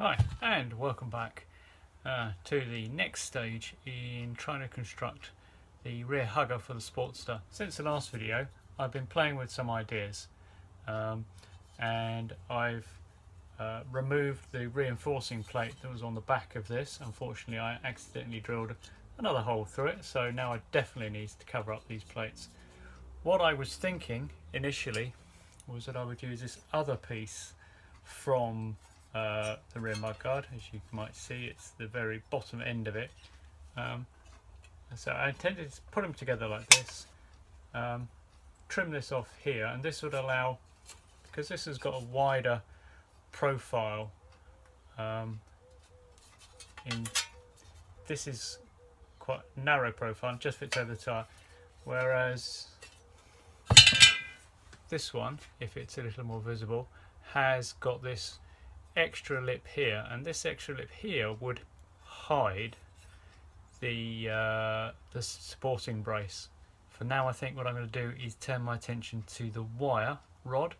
Hi, and welcome back to the next stage in trying to construct the rear hugger for the Sportster. Since the last video, I've been playing with some ideas, and I've removed the reinforcing plate that was on the back of this. Unfortunately, I accidentally drilled another hole through it, so now I definitely need to cover up these plates. What I was thinking initially was that I would use this other piece from the rear mudguard. As you might see, it's the very bottom end of it. So I intended to put them together like this, trim this off here, and this would allow, because this has got a wider profile, this is quite narrow profile, just fits over the tire, whereas this one, if it's a little more visible, has got this extra lip here, and this extra lip here would hide the supporting brace. For now, I think what I'm going to do is turn my attention to the wire rod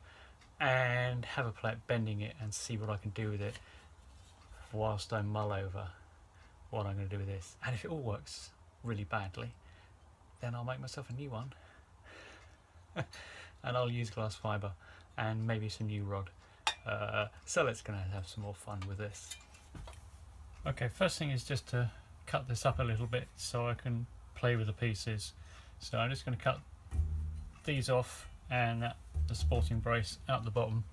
and have a play at bending it and see what I can do with it whilst I mull over what I'm going to do with this. And if it all works really badly, then I'll make myself a new one and I'll use glass fibre and maybe some new rod. So let's go and have some more fun with this. Okay, first thing is just to cut this up a little bit so I can play with the pieces. So I'm just going to cut these off and the supporting brace out the bottom.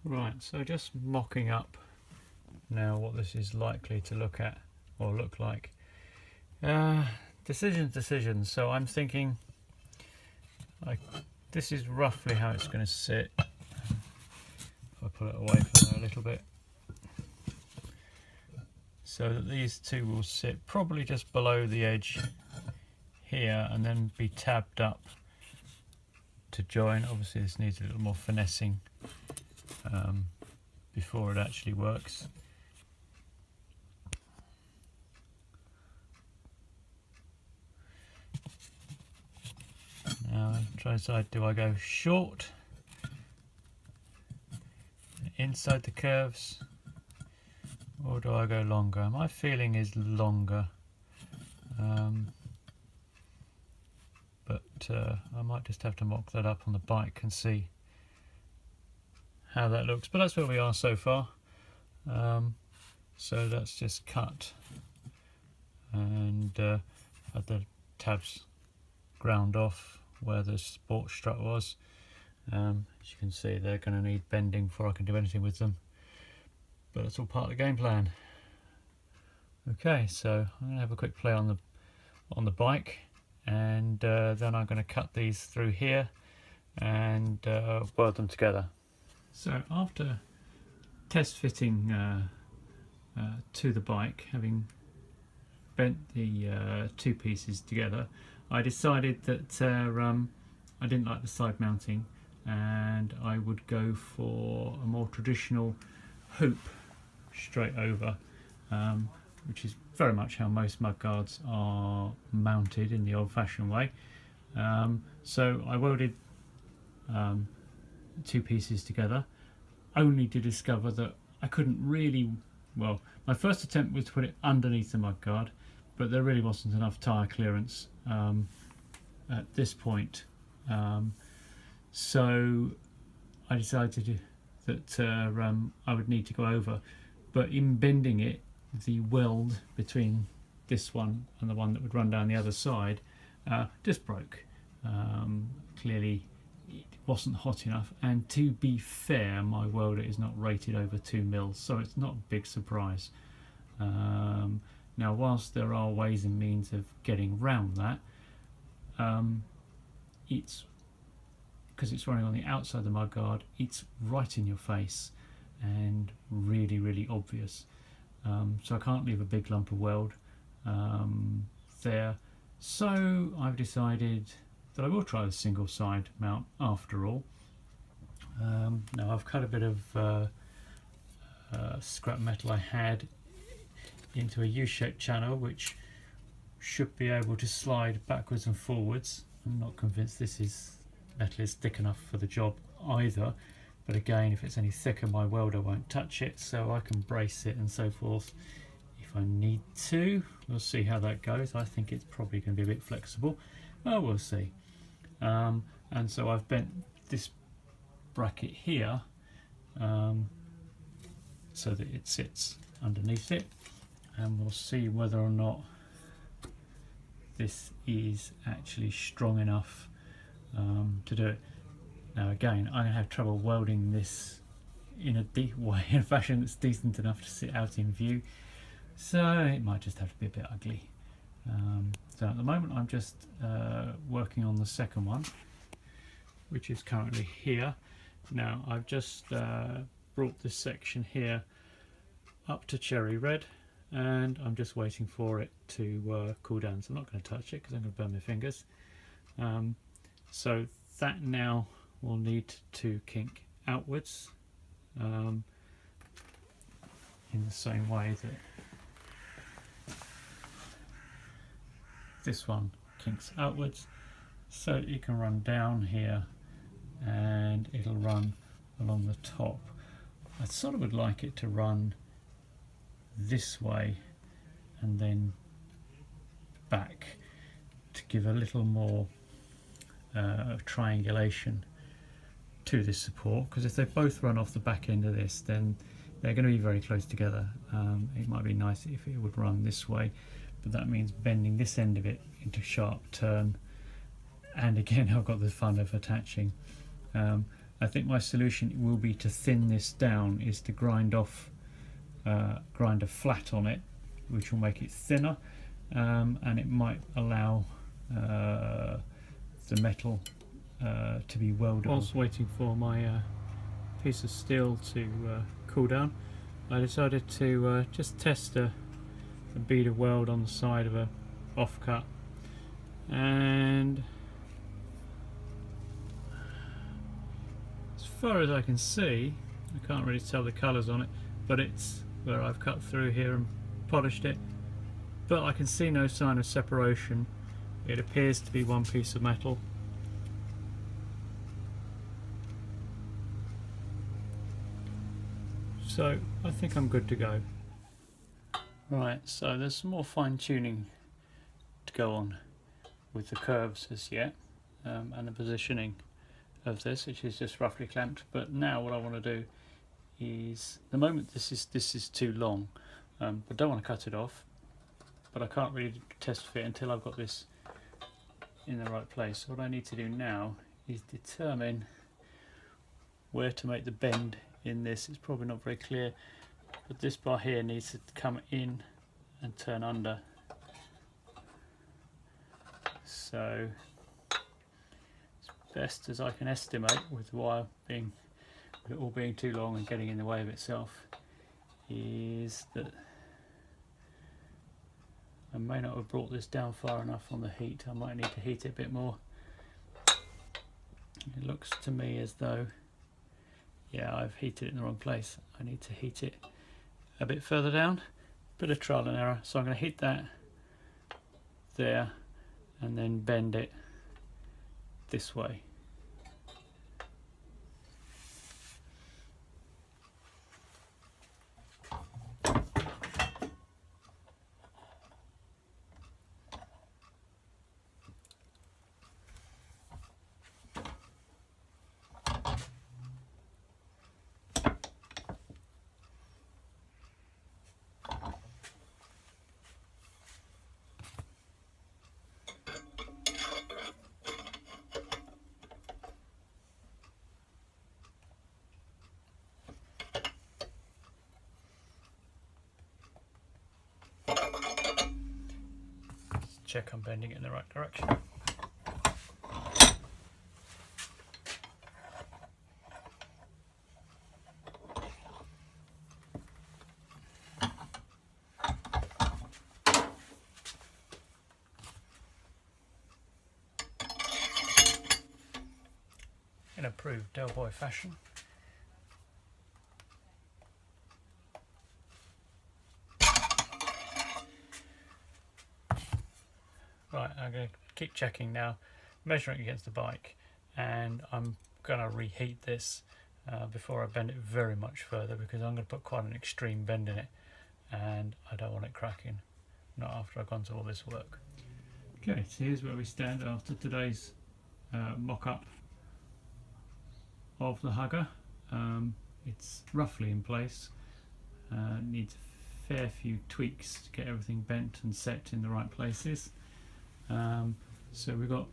Right, so just mocking up now what this is likely to look like. Decisions. So I'm thinking, this is roughly how it's going to sit. If I pull it away from there a little bit, so that these two will sit probably just below the edge here, and then be tabbed up to join. Obviously, this needs a little more finessing before it actually works. Now try to decide, do I go short inside the curves, or do I go longer? My feeling is longer, but I might just have to mock that up on the bike and see how that looks. But that's where we are so far. So that's just cut and had the tabs ground off where the sport strut was. As you can see, they're going to need bending before I can do anything with them, but it's all part of the game plan. Okay, so I'm going to have a quick play on the bike, and then I'm going to cut these through here and weld them together. So after test fitting to the bike, having bent the two pieces together, I decided that I didn't like the side mounting, and I would go for a more traditional hoop straight over, which is very much how most mudguards are mounted in the old-fashioned way. So I welded two pieces together, only to discover that I couldn't really, well, my first attempt was to put it underneath the mudguard, but there really wasn't enough tyre clearance at this point. So I decided that I would need to go over, but in bending it, the weld between this one and the one that would run down the other side just broke. Clearly it wasn't hot enough, and to be fair, my welder is not rated over 2 mils, so it's not a big surprise. Now, whilst there are ways and means of getting round that, it's because it's running on the outside of the mudguard, it's right in your face and really obvious. So I can't leave a big lump of weld there. So I've decided that I will try the single side mount after all. Now I've cut a bit of scrap metal I had into a U-shaped channel, which should be able to slide backwards and forwards. I'm not convinced this metal is thick enough for the job either, but again, if it's any thicker my welder won't touch it, so I can brace it and so forth if I need to. We'll see how that goes. I think it's probably going to be a bit flexible, but we'll see. And so I've bent this bracket here so that it sits underneath it, and we'll see whether or not this is actually strong enough to do it. Now again, I'm going to have trouble welding this in a fashion that's decent enough to sit out in view, so it might just have to be a bit ugly. So at the moment I'm just working on the second one, which is currently here. Now I've just brought this section here up to cherry red, and I'm just waiting for it to cool down, so I'm not going to touch it because I'm going to burn my fingers. So that now will need to kink outwards in the same way that this one kinks outwards, so it can run down here and it'll run along the top. I sort of would like it to run this way and then back to give a little more triangulation to this support, because if they both run off the back end of this, then they're going to be very close together. It might be nice if it would run this way, but that means bending this end of it into sharp turn, and again I've got the fun of attaching. I think my solution will be to thin this down, is to grind a flat on it, which will make it thinner, and it might allow the metal to be welded. Whilst waiting for my piece of steel to cool down, I decided to just test a bead of weld on the side of a offcut, and as far as I can see, I can't really tell the colours on it, but it's where I've cut through here and polished it, but I can see no sign of separation. It appears to be one piece of metal. So I think I'm good to go. Right, so there's some more fine tuning to go on with the curves as yet, and the positioning of this, which is just roughly clamped. But now what I want to do is, at the moment this is too long, I don't want to cut it off, but I can't really test fit until I've got this in the right place. So what I need to do now is determine where to make the bend in this. It's probably not very clear, but this bar here needs to come in and turn under. So as best as I can estimate, with the wire being, with it all being too long and getting in the way of itself, is that I may not have brought this down far enough on the heat. I might need to heat it a bit more. It looks to me as though, yeah, I've heated it in the wrong place. I need to heat it a bit further down. Bit of trial and error. So I'm going to heat that there and then bend it this way. Check I'm bending it in the right direction. in approved Del Boy fashion. Right, I'm going to keep checking now, measuring against the bike, and I'm going to reheat this before I bend it very much further, because I'm going to put quite an extreme bend in it and I don't want it cracking, not after I've gone to all this work. Okay, so here's where we stand after today's mock-up of the hugger. It's roughly in place, needs a fair few tweaks to get everything bent and set in the right places. So we've got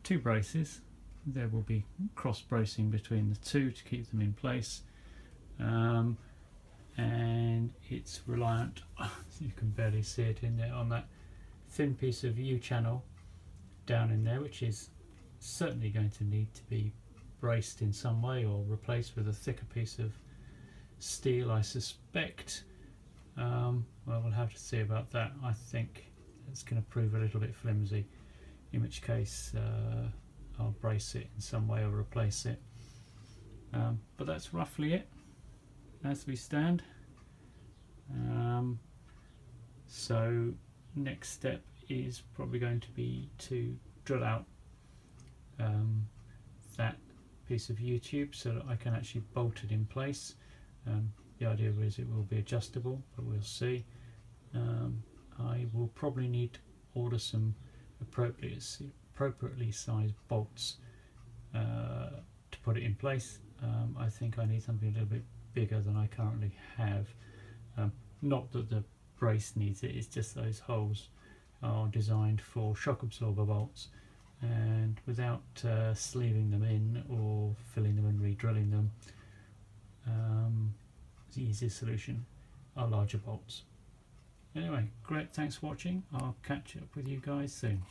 two braces. There will be cross bracing between the two to keep them in place, and it's reliant, you can barely see it in there, on that thin piece of U-channel down in there, which is certainly going to need to be braced in some way or replaced with a thicker piece of steel, I suspect. Well, we'll have to see about that. I think it's going to prove a little bit flimsy, in which case I'll brace it in some way or replace it. But that's roughly it as we stand. So next step is probably going to be to drill out that piece of U-tube so that I can actually bolt it in place. The idea is it will be adjustable, but we'll see. I will probably need to order some appropriately sized bolts to put it in place. I think I need something a little bit bigger than I currently have. Not that the brace needs it, it's just those holes are designed for shock absorber bolts, and without sleeving them in or filling them and re-drilling them, the easiest solution are larger bolts. Anyway, great, thanks for watching. I'll catch up with you guys soon.